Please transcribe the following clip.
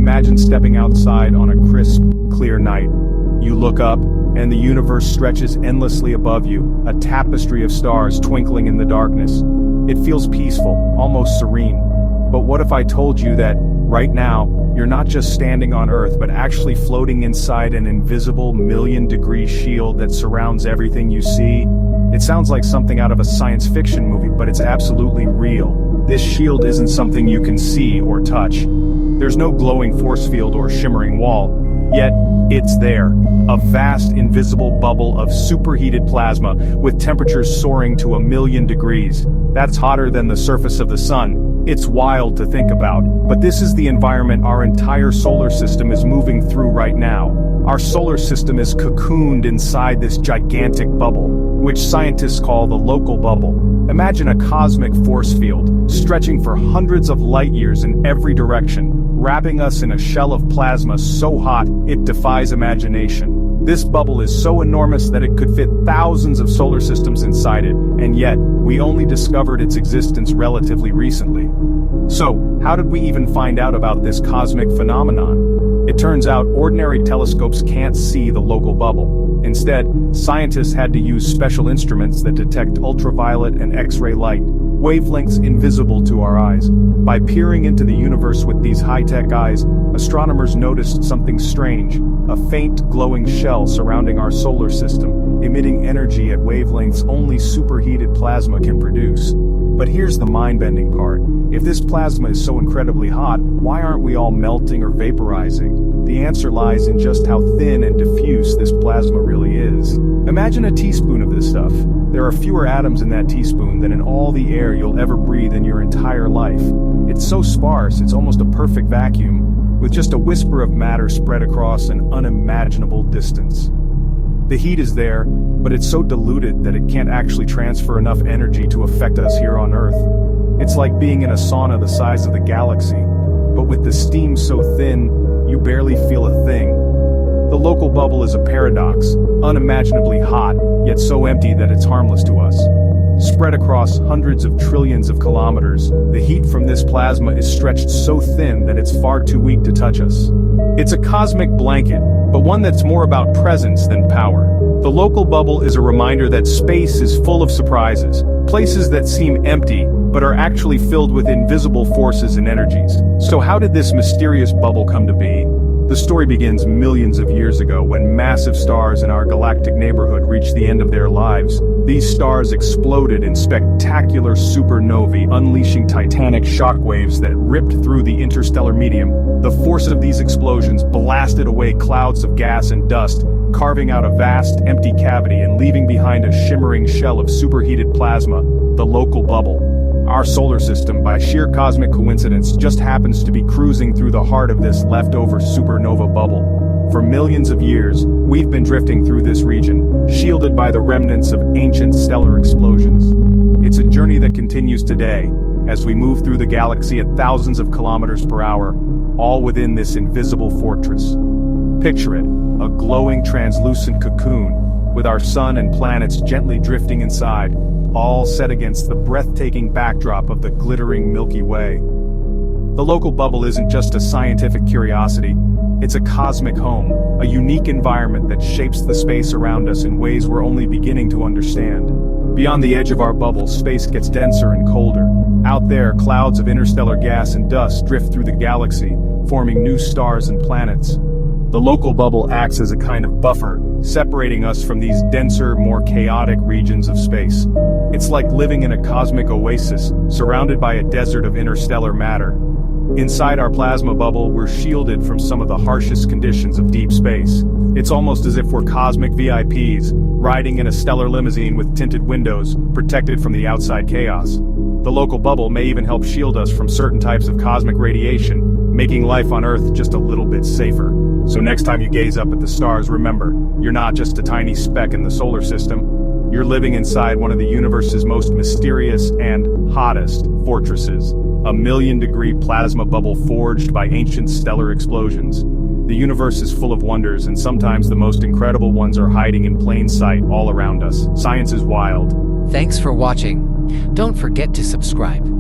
Imagine stepping outside on a crisp, clear night. You look up, and the universe stretches endlessly above you, a tapestry of stars twinkling in the darkness. It feels peaceful, almost serene. But what if I told you that, right now, you're not just standing on Earth but actually floating inside an invisible million-degree shield that surrounds everything you see? It sounds like something out of a science fiction movie, but it's absolutely real. This shield isn't something you can see or touch. There's no glowing force field or shimmering wall. Yet, it's there. A vast, invisible bubble of superheated plasma, with temperatures soaring to 1,000,000 degrees. That's hotter than the surface of the sun. It's wild to think about, but this is the environment our entire solar system is moving through right now. Our solar system is cocooned inside this gigantic bubble, which scientists call the local bubble. Imagine a cosmic force field, stretching for hundreds of light years in every direction, wrapping us in a shell of plasma so hot it defies imagination. This bubble is so enormous that it could fit thousands of solar systems inside it, and yet, we only discovered its existence relatively recently. So, how did we even find out about this cosmic phenomenon? It turns out ordinary telescopes can't see the local bubble. Instead, scientists had to use special instruments that detect ultraviolet and X-ray light, wavelengths invisible to our eyes. By peering into the universe with these high-tech eyes, astronomers noticed something strange, a faint glowing shell surrounding our solar system, emitting energy at wavelengths only superheated plasma can produce. But here's the mind-bending part. If this plasma is so incredibly hot, why aren't we all melting or vaporizing? The answer lies in just how thin and diffuse this plasma really is. Imagine a teaspoon of this stuff. There are fewer atoms in that teaspoon than in all the air you'll ever breathe in your entire life. It's so sparse, it's almost a perfect vacuum, with just a whisper of matter spread across an unimaginable distance. The heat is there, but it's so diluted that it can't actually transfer enough energy to affect us here on Earth. It's like being in a sauna the size of the galaxy, but with the steam so thin, you barely feel a thing. The local bubble is a paradox, unimaginably hot, yet so empty that it's harmless to us. Spread across hundreds of trillions of kilometers, the heat from this plasma is stretched so thin that it's far too weak to touch us. It's a cosmic blanket, but one that's more about presence than power. The local bubble is a reminder that space is full of surprises, places that seem empty, but are actually filled with invisible forces and energies. So how did this mysterious bubble come to be? The story begins millions of years ago when massive stars in our galactic neighborhood reached the end of their lives. These stars exploded in spectacular supernovae, unleashing titanic shockwaves that ripped through the interstellar medium. The force of these explosions blasted away clouds of gas and dust, carving out a vast, empty cavity and leaving behind a shimmering shell of superheated plasma, the local bubble. Our solar system, by sheer cosmic coincidence, just happens to be cruising through the heart of this leftover supernova bubble. For millions of years, we've been drifting through this region, shielded by the remnants of ancient stellar explosions. It's a journey that continues today, as we move through the galaxy at thousands of kilometers per hour, all within this invisible fortress. Picture it, a glowing translucent cocoon, with our sun and planets gently drifting inside, all set against the breathtaking backdrop of the glittering Milky Way. The local bubble isn't just a scientific curiosity, it's a cosmic home, a unique environment that shapes the space around us in ways we're only beginning to understand. Beyond the edge of our bubble, space gets denser and colder. Out there, clouds of interstellar gas and dust drift through the galaxy, forming new stars and planets. The local bubble acts as a kind of buffer, separating us from these denser, more chaotic regions of space. It's like living in a cosmic oasis, surrounded by a desert of interstellar matter. Inside our plasma bubble, we're shielded from some of the harshest conditions of deep space. It's almost as if we're cosmic VIPs, riding in a stellar limousine with tinted windows, protected from the outside chaos. The local bubble may even help shield us from certain types of cosmic radiation, making life on Earth just a little bit safer. So next time you gaze up at the stars, remember, you're not just a tiny speck in the solar system. You're living inside one of the universe's most mysterious and hottest fortresses, a 1,000,000-degree plasma bubble forged by ancient stellar explosions. The universe is full of wonders, and sometimes the most incredible ones are hiding in plain sight all around us. Science is wild. Thanks for watching. Don't forget to subscribe.